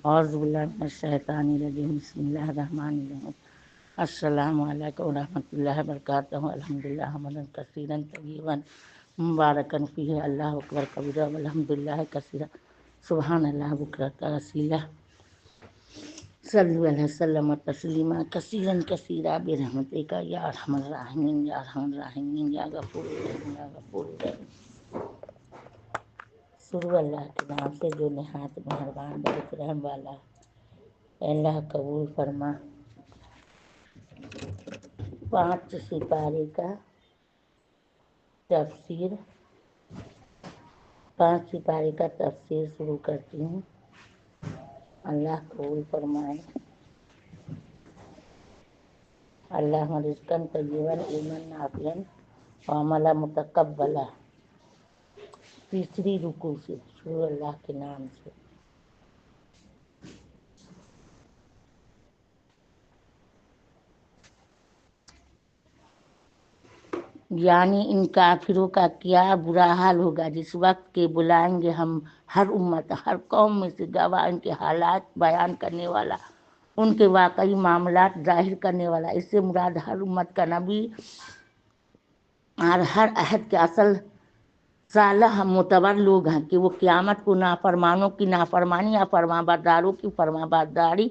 اعوذ باللہ من الشیطان الرجیم بسم اللہ الرحمن الرحیم السلام علیکم ورحمۃ اللہ وبرکاتہ الحمدللہ حمدا کثیرا طیبا مبارکا فیہ اللہ اکبر کبیرا والحمدللہ کثیرا سبحان اللہ بکرۃ اصیلا صلی اللہ وسلم تسلیما کثیرا کثیرا برحمتک یا ارحم الراحمین یا ارحم الراحمین یا غفور رحیم یا غفور رحیم۔ شروع اللہ کے نام سے جو نہایت مہربان بہت رحم والا ہے۔ اے اللہ قبول فرما 5 سپارے کا تفسیر 5 سپارے کا تفسیر شروع کرتی ہوں۔ اللہ قبول فرمائے۔ اللہ رزقاً طیبا علما نافعا وعملا متقبلا۔ تیسری رکوع سے شروع اللہ کے نام سے۔ یعنی ان کافروں کا کیا برا حال ہوگا جس وقت کے بلائیں گے ہم ہر امت ہر قوم میں سے گواہ، ان کے حالات بیان کرنے والا، ان کے واقعی معاملات ظاہر کرنے والا۔ اس سے مراد ہر امت کا نبی اور ہر عہد کے اصل صالح معتبر لوگ ہیں کہ وہ قیامت کو نافرمانوں کی نافرمانی یا فرمانبرداروں کی فرمانبرداری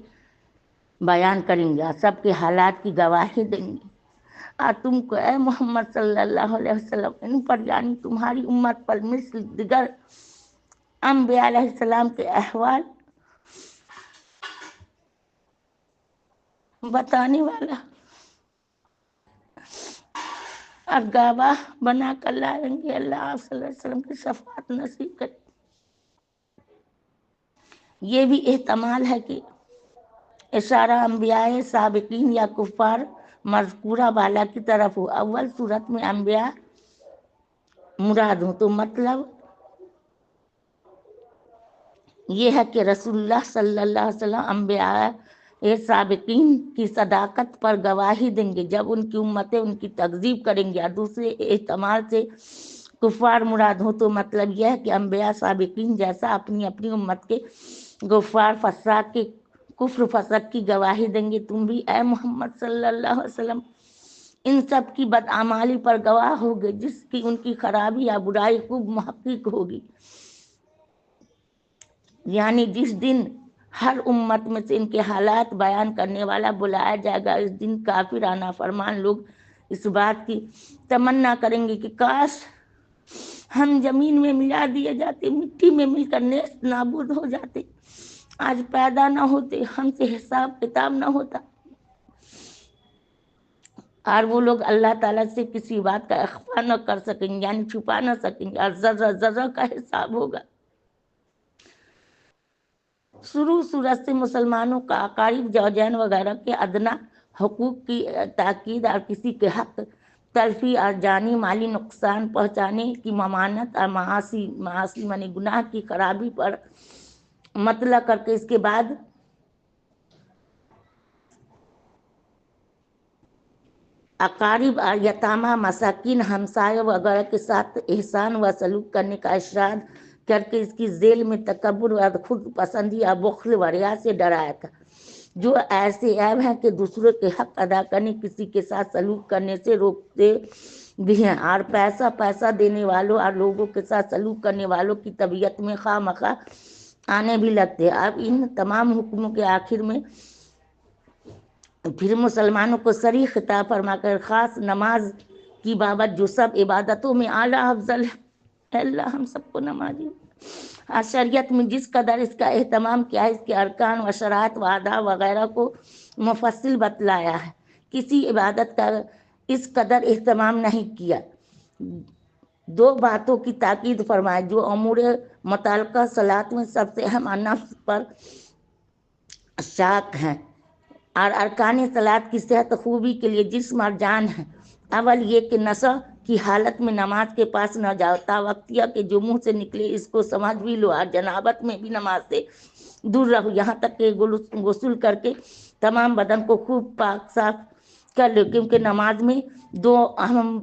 بیان کریں گے اور سب کے حالات کی گواہی دیں گے۔ اور تم کو اے محمد صلی اللہ علیہ وسلم ان پر یعنی تمہاری امت پر مثل دیگر انبیاء علیہ السلام کے احوال بتانے والا اور گواہ بنا کر لائیں گے۔ اللہ صلی اللہ علیہ وسلم کی شفاعت نصیب کرے۔ یہ بھی احتمال ہے کہ اشارہ انبیاء سابقین یا کفار مذکورہ والا کی طرف ہو۔ اول صورت میں انبیاء مراد ہوں تو مطلب یہ ہے کہ رسول اللہ صلی اللہ علیہ وسلم انبیاء سابقین کی صداقت پر گواہی دیں گے جب ان کی امتیں ان کی تکذیب کریں گی۔ اور دوسرے احتمال سے کفار مراد ہوں تو مطلب یہ ہے کہ انبیاء سابقین جیسا اپنی اپنی امت کے کفار فساق کے کفر فسق کی گواہی دیں گے، تم بھی اے محمد صلی اللہ علیہ وسلم ان سب کی بدعمالی پر گواہ ہوگے جس کی ان کی خرابی یا برائی خوب محقق ہوگی۔ یعنی جس دن ہر امت میں سے ان کے حالات بیان کرنے والا بلایا جائے گا، اس دن کافر اور نافرمان لوگ اس بات کی تمنا کریں گے کہ کاش ہم زمین میں ملا دیے جاتے، مٹی میں مل کر نیست نابود ہو جاتے، آج پیدا نہ ہوتے، ہم سے حساب کتاب نہ ہوتا۔ اور وہ لوگ اللہ تعالیٰ سے کسی بات کا اخفا نہ کر سکیں گے، یعنی چھپا نہ سکیں گے، اور ذرہ ذرہ کا حساب ہوگا۔ شروع صورت سے مسلمانوں کا اقارب زوجین وغیرہ کے ادنا حقوق کی تاکید اور کسی کے حق تلفی اور جانی مالی نقصان پہنچانے کی ممانعت اور معاصی یعنی گناہ کی خرابی پر مطلع کر کے اس کے بعد اقارب اور یتامہ مساکین ہمسایہ وغیرہ کے ساتھ احسان و سلوک کرنے کا ارشاد کر کے اس کی ذیل میں تکبر اور خود پسندی اور بخل و ریا سے ڈرایا تھا، جو ایسے عیب ہیں کہ دوسروں کے حق ادا کرنے، کسی کے ساتھ سلوک کرنے سے روکتے بھی ہیں، اور پیسہ دینے والوں اور لوگوں کے ساتھ سلوک کرنے والوں کی طبیعت میں خواہ مخواہ آنے بھی لگتے ہیں۔ اب ان تمام حکموں کے آخر میں پھر مسلمانوں کو صریح خطاب فرما کر خاص نماز کی بابت جو سب عبادتوں میں اعلیٰ افضل ہے، اے اللہ ہم سب کو نمازی شریعت میں جس قدر اس کا اہتمام کیا ہے، اس کے ارکان و شرائط و آداب وغیرہ کو مفصل بتلایا ہے، کسی عبادت کا اس قدر اہتمام نہیں کیا۔ 2 باتوں کی تاکید فرمائے جو امور متعلقہ صلاۃ میں سب سے اہم اور نفس پر شاق ہیں اور ارکان صلاۃ کی صحت خوبی کے لیے جسم اور جان ہے۔ اول یہ کہ نشہ کی حالت میں نماز کے پاس نہ جاؤ، تا وقتیہ کہ جو منہ سے نکلے اس کو سمجھ بھی لو، اور جنابت میں بھی نماز سے دور رہو، یہاں تک کہ غسل کر کے تمام بدن کو خوب پاک صاف کر لو، کیونکہ نماز میں 2 اہم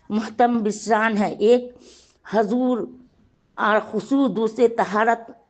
محتم بشران ہیں، ایک حضور اور خشوع، دوسرے طہارت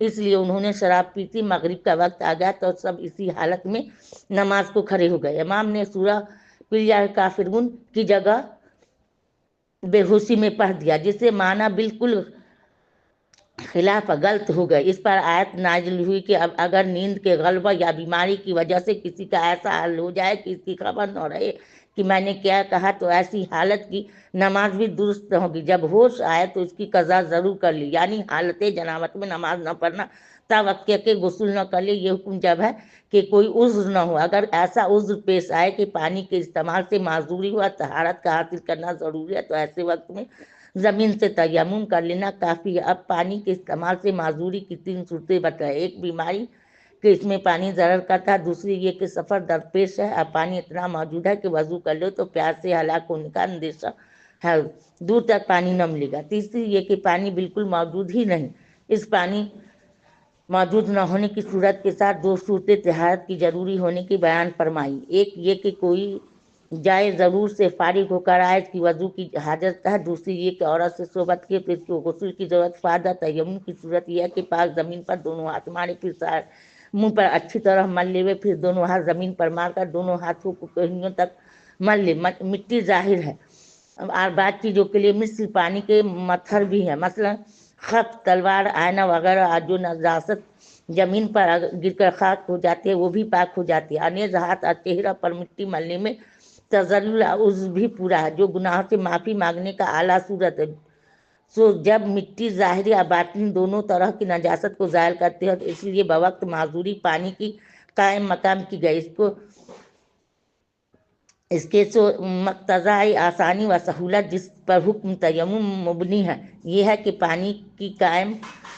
اس لیے انہوں نے شراب پی تھی۔ مغرب کا وقت آ گیا تو سب اسی حالت میں نماز کو کھڑے ہو گئے۔ امام نے سورہ قل یا کافرون کی جگہ بے ہوشی میں پڑھ دیا، جس سے معنی بالکل خلاف غلط ہو گئے۔ اس پر آیت نازل ہوئی کہ اب اگر نیند کے غلبہ یا بیماری کی وجہ سے کسی کا ایسا حال ہو جائے کہ اس کی خبر نہ رہے کہ میں نے کیا کہا، تو ایسی حالت کی نماز بھی درست نہ ہوگی۔ جب ہوش آئے تو اس کی قضا ضرور کر لی، یعنی حالت جنابت میں نماز نہ پڑھنا، تاوقع کے غسل نہ کر لے۔ یہ حکم جب ہے کہ کوئی عذر نہ ہو، اگر ایسا عذر پیش آئے کہ پانی کے استعمال سے معذوری ہوا، طہارت کا حاصل کرنا ضروری ہے، تو ایسے وقت میں زمین سے تیمم کر لینا کافی ہے۔ اب پانی کے استعمال سے معذوری کی 3 صورتیں بتائیں۔ ایک بیماری کہ اس میں پانی ضرر کا تھا، دوسری یہ کہ سفر درپیش ہے، اب پانی اتنا موجود ہے کہ وضو کر لو تو پیاس سے ہلاک ہونے کا اندیشہ ہے، دور تک پانی نہ ملے گا، تیسری یہ کہ پانی بالکل موجود ہی نہیں۔ اس پانی موجود نہ ہونے کی صورت کے ساتھ 2 صورتیں طہارت کی ضروری ہونے کی بیان فرمائی۔ ایک یہ کہ کوئی جائے ضرور سے فارغ ہو کر آئے، اس کی وضو کی حاجت ہے، دوسری یہ کہ عورت سے صحبت کی تو اس کو غسل کی ضرورت فائدہ۔ تیمم کی صورت یہ ہے کہ پاک زمین پر دونوں ہاتھ مارے، پھر منہ پر اچھی طرح مل لے ہوئے، پھر دونوں ہاتھ زمین پر مار کر دونوں ہاتھوں کو کہنیوں تک مل لے۔ مٹی ظاہر ہے اور بعض چیزوں کے لیے مثل پانی کے متھر بھی ہیں، مثلا خط، تلوار، آئینہ وغیرہ، جو نجاست زمین پر گر کر خاک ہو جاتی ہے وہ بھی پاک ہو جاتی ہے۔ نیز ہاتھ اور چہرہ پر مٹی ملنے میں تزلل عضو بھی پورا ہے، جو گناہوں سے معافی مانگنے کا اعلیٰ صورت ہے۔ جب مٹی ظاہری اور باطنی دونوں طرح کی نجاست کو ظاہر کرتے ہیں، تو اس لیے بوقت معذوری پانی کی قائم مقام کی گئی۔ اس کے مقتضائے آسانی و سہولت جس پر حکم تیمم مبنی ہے، یہ ہے کہ پانی کی قائم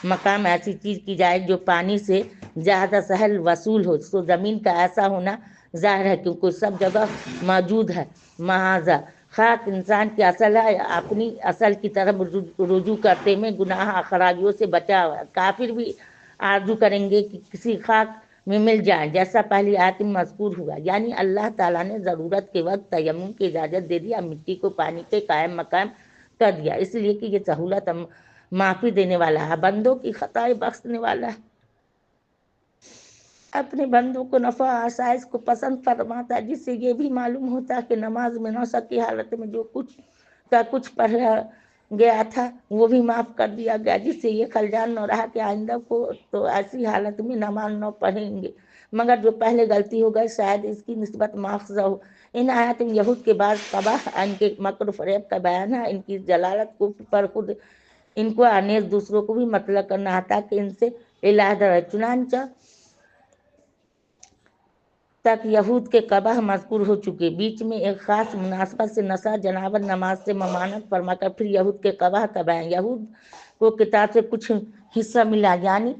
مقام ایسی چیز کی جائے جو پانی سے زیادہ سہل وصول ہو۔ زمین کا ایسا ہونا ظاہر ہے کیونکہ سب جگہ موجود ہے، معاذہ خاک انسان کی اصل ہے، اپنی اصل کی طرف رجوع کرتے میں گناہ اور خرابیوں سے بچا ہوا ہے۔ کافر بھی آرزو کریں گے کہ کسی خاک میں مل جائے، جیسا پہلی آیت میں مذکور ہوا، یعنی اللہ تعالیٰ نے ضرورت کے وقت تیمم کی اجازت دے دیا، مٹی کو پانی کے قائم مقام کر دیا، اس لیے کہ یہ سہولت معافی دینے والا ہے، بندوں کی خطائیں بخشنے والا ہے، اپنے بندوں کو نفع آسائش کو پسند فرماتا ہے، جس سے یہ بھی معلوم ہوتا ہے کہ نماز میں نوسط کی حالت میں جو کچھ پڑھا گیا تھا وہ بھی معاف کر دیا گیا، جس سے یہ خلجان نہ رہا کہ آئندہ کو تو ایسی حالت میں نماز نہ پڑھیں گے، مگر جو پہلے غلطی ہو گئی شاید اس کی نسبت ماخذہ ہو۔ ان آیات میں یہود کے بعض قباح، ان کے مکر و فریب کا بیان ہے، ان کی جلالت کو پر خود ان کو انیز دوسروں کو بھی مطلق کرنا ہے تاکہ ان سے علیحدہ رہے۔ چنانچہ تک یہود کے قباح مذکور ہو چکے، بیچ میں ایک خاص مناسبت سے نسا جنابت نماز سے ممانعت فرما کر پھر یہود کے قباح کا بیان۔ یہود کو کتاب سے کچھ حصہ ملا، یعنی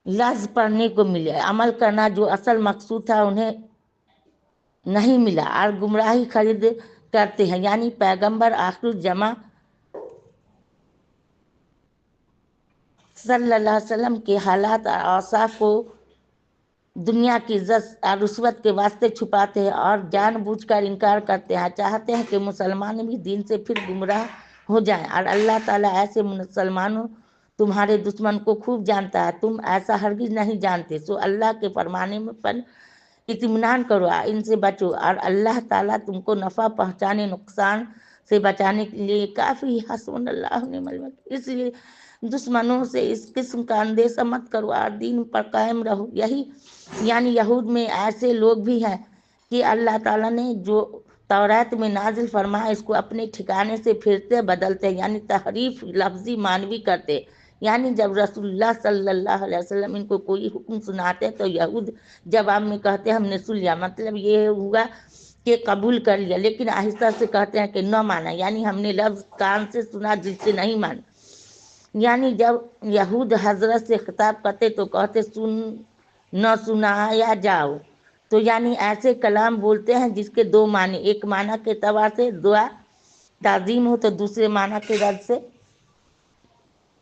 لفظ پڑھنے کو ملے، عمل کرنا جو اصل مقصود تھا انہیں نہیں ملا، اور گمراہی خرید کرتے ہیں، یعنی پیغمبر آخر الزماں صلی اللہ علیہ وسلم کے حالات اور اوصاف کو دنیا کی عزت اور رشوت کے واسطے چھپاتے ہیں اور جان بوجھ کر انکار کرتے ہیں، چاہتے ہیں کہ مسلمان بھی دین سے پھر گمراہ ہو جائیں، اور اللہ تعالیٰ ایسے مسلمانوں تمہارے دشمن کو خوب جانتا ہے، تم ایسا ہرگز نہیں جانتے، سو اللہ کے فرمانے پر اطمینان کرو، ان سے بچو، اور اللہ تعالیٰ تم کو نفع پہنچانے نقصان سے بچانے کے لیے کافی، حسبنا اللہ ونعم الوکیل۔ اس لیے دشمنوں سے اس قسم کا اندیشہ مت کرو اور دین پر قائم رہو۔ یعنی یہود میں ایسے لوگ بھی ہیں کہ اللہ تعالیٰ نے جو توریت میں نازل فرمایا اس کو اپنے ٹھکانے سے پھرتے بدلتے، یعنی تحریف لفظی معنوی کرتے، یعنی جب رسول اللہ صلی اللہ علیہ وسلم ان کو کوئی حکم سناتے تو یہود جواب میں کہتے ہم نے سن لیا، مطلب یہ ہوا کہ قبول کر لیا، لیکن آہستہ سے کہتے ہیں کہ نہ مانا، یعنی ہم نے لفظ کان سے سنا دل سے نہیں مانا۔ یعنی جب یہود حضرت سے خطاب کرتے تو کہتے نہ سنایا جاؤ، تو یعنی ایسے کلام بولتے ہیں جس کے 2 معنی، ایک معنی کے اعتبار سے دعا تعظیم ہو تو دوسرے معنی کے رد سے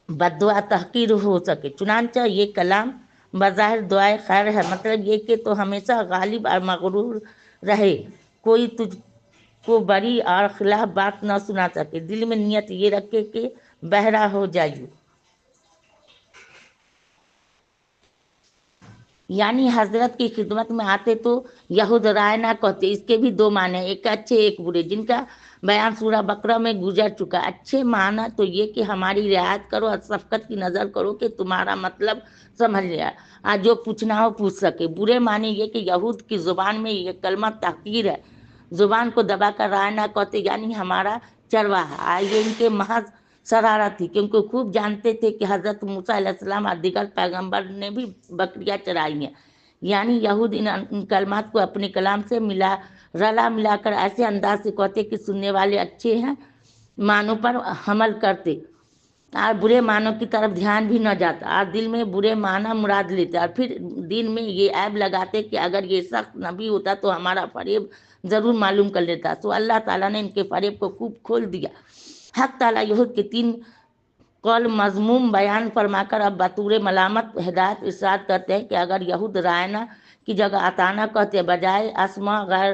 بددعا تحقیر ہو سکے، چنانچہ یہ کلام بظاہر دعائے خیر ہے، مطلب یہ کہ تو ہمیشہ غالب اور مغرور رہے، کوئی تجھ کو بری اور خلاف بات نہ سنا سکے، دل میں نیت یہ رکھے کہ بہرا ہو جائیے، یعنی حضرت کی خدمت میں آتے تو یہود رائے نہ کہتے. اس کے بھی دو معنی، ایک اچھے ایک برے، جن کا بیان سورہ بقرہ میں گزر چکا. اچھے معنی تو یہ کہ ہماری رعایت کرو اور شفقت کی نظر کرو کہ تمہارا مطلب سمجھ لیا، آج جو پوچھنا ہو پوچھ سکے. برے معنی یہ کہ یہود کی زبان میں یہ کلمہ تحقیر ہے، زبان کو دبا کر رائے نہ کہتے، یعنی ہمارا چرواہا. یہ ان کے محض شرارت تھی، کیونکہ خوب جانتے تھے کہ حضرت موسیٰ علیہ السلام اور دیگر پیغمبر نے بھی بکریاں چرائی ہیں. یعنی یہود ان کلمات کو اپنے کلام سے ملا کر ایسے انداز سے کہتے کہ سننے والے اچھے ہیں معنوں پر حمل کرتے اور برے معنوں کی طرف دھیان بھی نہ جاتا، اور دل میں برے معنی مراد لیتے، اور پھر دین میں یہ عیب لگاتے کہ اگر یہ شخص نبی ہوتا تو ہمارا فریب ضرور معلوم کر لیتا. تو اللہ تعالیٰ نے ان کے فریب کو خوب کھول دیا. حق تعالیٰ یہود کے 3 قول مضموم بیان فرما کر اب بطور ملامت ہدایت ارشاد کرتے ہیں کہ اگر یہود رائنا کی جگہ اتانا کہتے، بجائے اسما غیر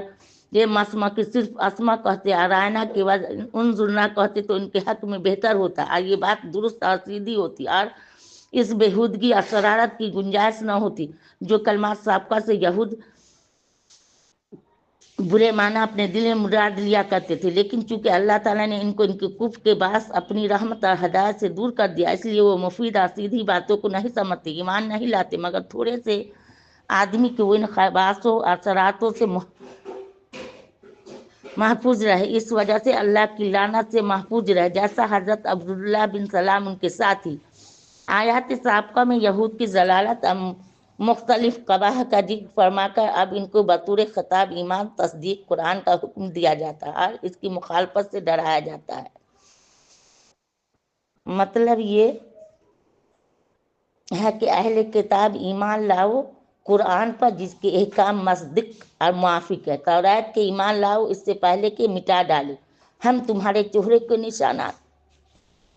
یہ مسما کی صرف اسما کہتے، اور رائنا کے وجہ انظرنا کہتے تو ان کے حق میں بہتر ہوتا، اور یہ بات درست اور سیدھی ہوتی، اور اس بےہودگی اور شرارت کی گنجائش نہ ہوتی جو کلمات سابقہ سے یہود برے معنی اپنے دل میں مراد لیا کرتے تھے. لیکن چونکہ اللہ تعالیٰ نے ان کو ان کے کفر کے باعث اپنی رحمت اور ہدایت سے دور کر دیا، اس لیے وہ مفید اور سیدھی باتوں کو نہیں سمجھتے، ایمان نہیں لاتے، مگر تھوڑے سے آدمی کے ان خباثوں اور شرارتوں سے محفوظ رہے. اس وجہ سے اللہ کی لعنت سے محفوظ رہے، جیسا حضرت عبداللہ بن سلام ان کے ساتھی. آیات سابقہ میں یہود کی ضلالت مختلف قباح کا ذکر فرما کر اب ان کو بطور خطاب ایمان، تصدیق قرآن کا حکم دیا جاتا ہے اور اس کی مخالفت سے ڈرایا جاتا ہے. مطلب یہ ہے کہ اہل کتاب ایمان لاؤ قرآن پر جس کے احکام مصدق اور موافق ہے. توریت کے ایمان لاؤ اس سے پہلے کہ مٹا ڈالے ہم تمہارے چہرے کے نشانات،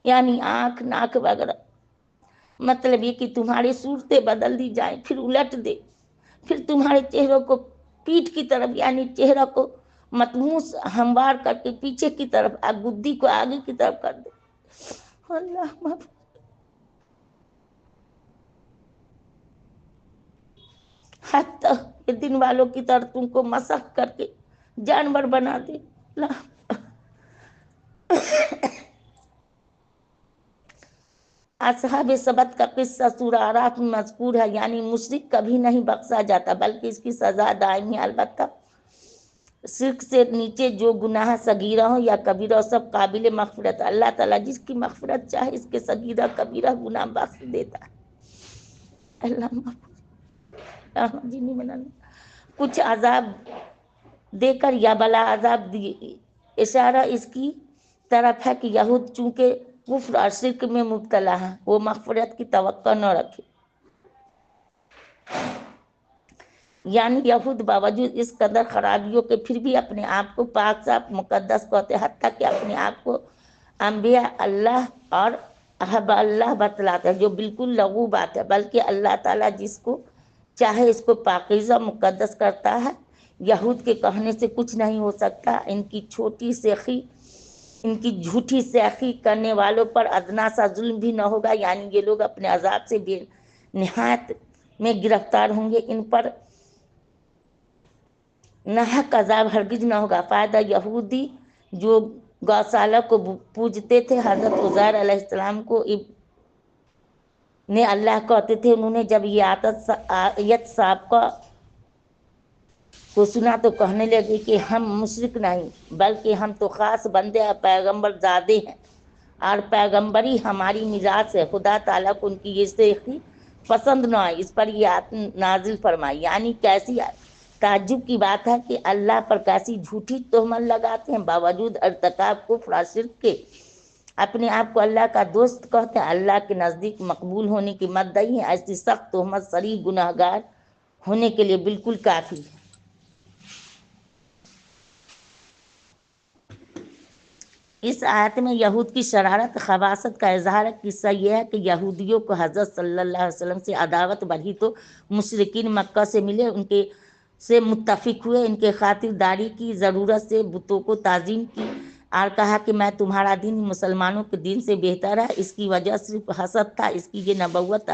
یعنی آنکھ، ناک وغیرہ. مطلب یہ کہ تمہاری صورتیں بدل دی جائیں، پھر الٹ دے، پھر تمہارے چہروں کو پیٹھ کی طرف، یعنی چہرہ کو مطموس ہموار کر کے پیچھے کی طرف، گدی کو آگے کی طرف کر دے. اللہ محفوظ. حتیٰ کہ دن والوں کی طرح تم کو مسخ کر کے جانور بنا دے. اصحاب سبت کا قصہ سورہ اعراف میں مذکور ہے، یعنی مشرک کبھی نہیں بخشا جاتا بلکہ اس کی سزا دائمی ہے. البتہ شرک سے نیچے جو گناہ صغیرہ ہو یا کبیرہ سب قابل مغفرت. اللہ تعالیٰ جس کی مغفرت چاہے اس کے صغیرہ کبیرہ گناہ بخش دیتا ہے. اللہ کچھ عذاب دے کر یا بلا عذاب دیے. اشارہ اس کی طرف ہے کہ یہود چونکہ کفر اور شرک میں مبتلا ہیں، وہ مغفرت کی توقع نہ رکھے. یعنی یہود باوجود اس قدر خرابیوں کے پھر بھی اپنے آپ کو پاک صاف مقدس کہتے، حتیٰ کہ اپنے آپ کو انبیاء اللہ اور احباب اللہ بتلاتے ہیں، جو بالکل لغو بات ہے. بلکہ اللہ تعالیٰ جس کو چاہے اس کو پاکیزہ مقدس کرتا ہے. یہود کے کہنے سے کچھ نہیں ہو سکتا. ان کی جھوٹی سیاقی کرنے والوں پر ادنا سا ظلم بھی نہ ہوگا، یعنی یہ لوگ اپنے عذاب سے بے نہایت میں گرفتار ہوں گے. ان پر ناحق عذاب ہرگز نہ ہوگا. فائدہ یہودی جو گوشالہ کو پوجتے تھے، حضرت عزیر علیہ السلام کو نے اللہ کہتے تھے، انہوں نے جب یہ آیت سابقہ کو سنا تو کہنے لگے کہ ہم مشرک نہیں بلکہ ہم تو خاص بندے اور پیغمبر زادے ہیں، اور پیغمبری ہماری مزاج ہے. خدا تعالیٰ کو ان کی یہ سیخی پسند نہ آئی، اس پر یہ آیت نازل فرمائی. یعنی کیسی تعجب کی بات ہے کہ اللہ پر کیسی جھوٹی تہمت لگاتے ہیں، باوجود ارتکاب کفر اور شرک کے اپنے آپ کو اللہ کا دوست کہتے ہیں. اللہ کے نزدیک مقبول ہونے کی مدعی ہیں. ایسی سخت تہمت صریح گناہ گار ہونے کے لیے بالکل کافی ہے. اس آیت میں یہود کی شرارت خباثت کا اظہار ہے. قصہ یہ ہے کہ یہودیوں کو حضرت صلی اللہ علیہ وسلم سے عداوت بڑھی تو مشرکین مکہ سے ملے، ان کے سے متفق ہوئے، ان کے خاطر داری کی، ضرورت سے بتوں کو تعظیم کی، اور کہا کہ میں تمہارا دین مسلمانوں کے دین سے بہتر ہے. اس کی وجہ صرف حسد تھا. اس کی یہ نبوت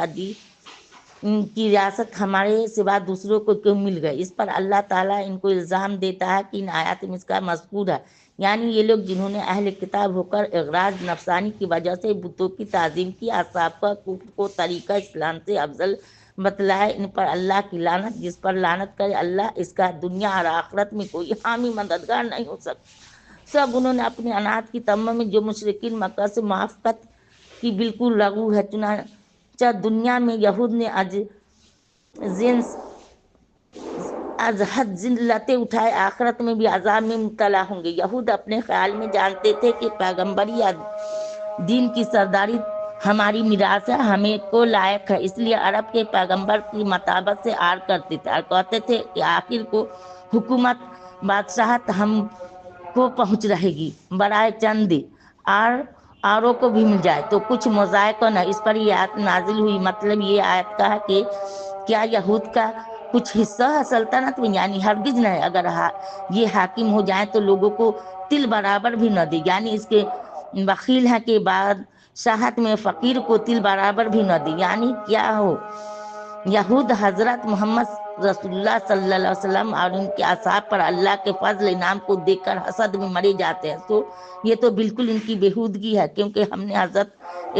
ان کی ریاست ہمارے سوا دوسروں کو کیوں مل گئے؟ اس پر اللہ تعالیٰ ان کو الزام دیتا ہے کہ ان آیات میں اس کا مذکور ہے، یعنی یہ لوگ جنہوں نے اہل کتاب ہو کر اغراض نفسانی کی وجہ سے بتوں کی تعظیم کی، اصحاب کا کفر کو طریقہ اسلام سے افضل بتلائے، ان پر اللہ کی لعنت، جس پر لعنت کرے اللہ، اس کا دنیا اور آخرت میں کوئی حامی مددگار نہیں ہو سکتا۔ سب انہوں نے اپنی انات کی تمام میں جو مشرکین مکہ سے موافقت کی بالکل رغو ہے، چنانچہ دنیا میں یہود نے از حد ذلتیں اٹھائے، آخرت میں بھی عذاب میں مبتلا ہوں گے۔ یہود اپنے خیال میں جانتے تھے کہ پیغمبری یا دین کی سرداری ہماری میراث ہے، ہمیں کو لائق ہے، اس لیے عرب کے پیغمبر کی مطابق سے آر کرتے تھے اور کہتے تھے کہ آخر کو حکومت بادشاہت ہم کو پہنچ رہے گی، برائے چند آروں کو بھی مل جائے تو کچھ مذائقہ نہ۔ اس پر یہ آیت نازل ہوئی۔ مطلب یہ آیت کا ہے کہ کیا یہود کا کچھ حصہ ہے سلطنت میں؟ یعنی ہرگز نہیں، اگر یہ حاکم ہو جائیں تو لوگوں کو تل برابر بھی نہ دے، یعنی اس کے بخیل ہے کہ بادشاہت میں فقیر کو تل برابر بھی نہ دے۔ یعنی کیا ہو، یہود حضرت محمد رسول اللہ صلی اللہ علیہ وسلم اور ان کے اصحاب پر اللہ کے فضل انعام کو دیکھ کر حسد میں مرے جاتے ہیں، تو یہ تو بالکل ان کی بےہودگی ہے، کیونکہ ہم نے حضرت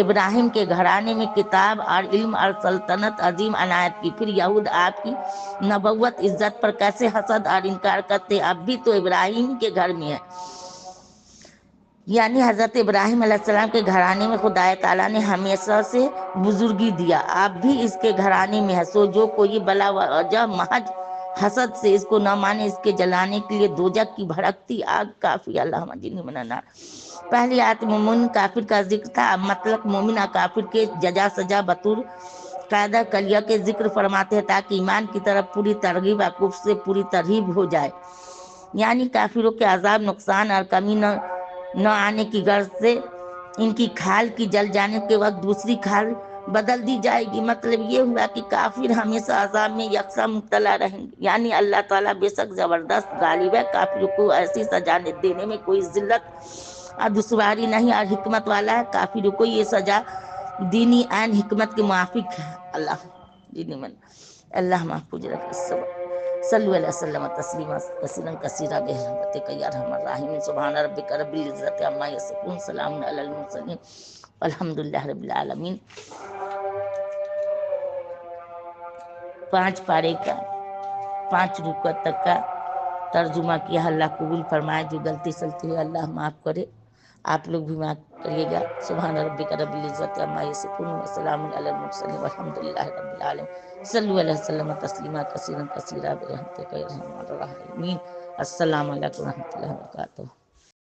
ابراہیم کے گھرانے میں کتاب اور علم اور سلطنت عظیم عنایت کی، پھر یہود آپ کی نبوت عزت پر کیسے حسد اور انکار کرتے؟ اب بھی تو ابراہیم کے گھر میں ہے، یعنی حضرت ابراہیم علیہ السلام کے گھرانے میں خدا تعالیٰ نے ہمیشہ سے بزرگی دیا، آپ بھی اس کے گھرانے میں ہے، سو جو کوئی بلا وجہ محض حسد سے اس کو نہ مانے، اس کے جلانے کے لیے دوزخ کی بھڑکتی آگ کافی۔ اللہم اجرنی من النار۔ پہلی آیت مومن کافر کا ذکر تھا، اب مطلق مومن اور کافر کے جزا سزا بطور قاعدہ کلیہ کے ذکر فرماتے ہیں تاکہ ایمان کی طرف پوری ترغیب اور کفر سے پوری ترہیب ہو جائے، یعنی کافروں کے عذاب، نقصان اور کمی نہ آنے کی غرض سے ان کی کھال کی جل جانے کے وقت دوسری کھال بدل دی جائے گی۔ مطلب یہ ہوا کہ کافر ہمیشہ عذاب میں یکساں مبتلا رہیں گے، یعنی اللہ تعالیٰ بے شک زبردست غالب ہے، کافروں کو ایسی سزا دینے میں کوئی ذلت اور دشواری نہیں اور حکمت والا ہے، کافروں کو یہ سزا دینی عین حکمت کے موافق ہے۔ اللہ محفوظ رکھے۔ صلو علیہ وسلم تسلیما کثیرا کثیرا برحمتک یا ارحم الراحمین۔ سبحان ربک رب العزۃ عما یصفون، سلام علی المرسلین، والحمد للہ رب العالمین۔ 5 پارے کا 5 رکوع تک کا ترجمہ کیا، اللہ قبول فرمائے، جو غلطی سلطی ہے اللہ معاف کرے، آپ لوگ بھی معاف کریے گا۔ سبحان ربک رب العزۃ عما یصفون، وسلام علی المرسلین، والحمد للہ رب العالمین۔ صلو علیہ وسلم تسلیما کثیرا کثیرا برحمتک یا ارحم الراحمین۔ السلام علیکم و رحمۃ اللہ وبرکاتہ۔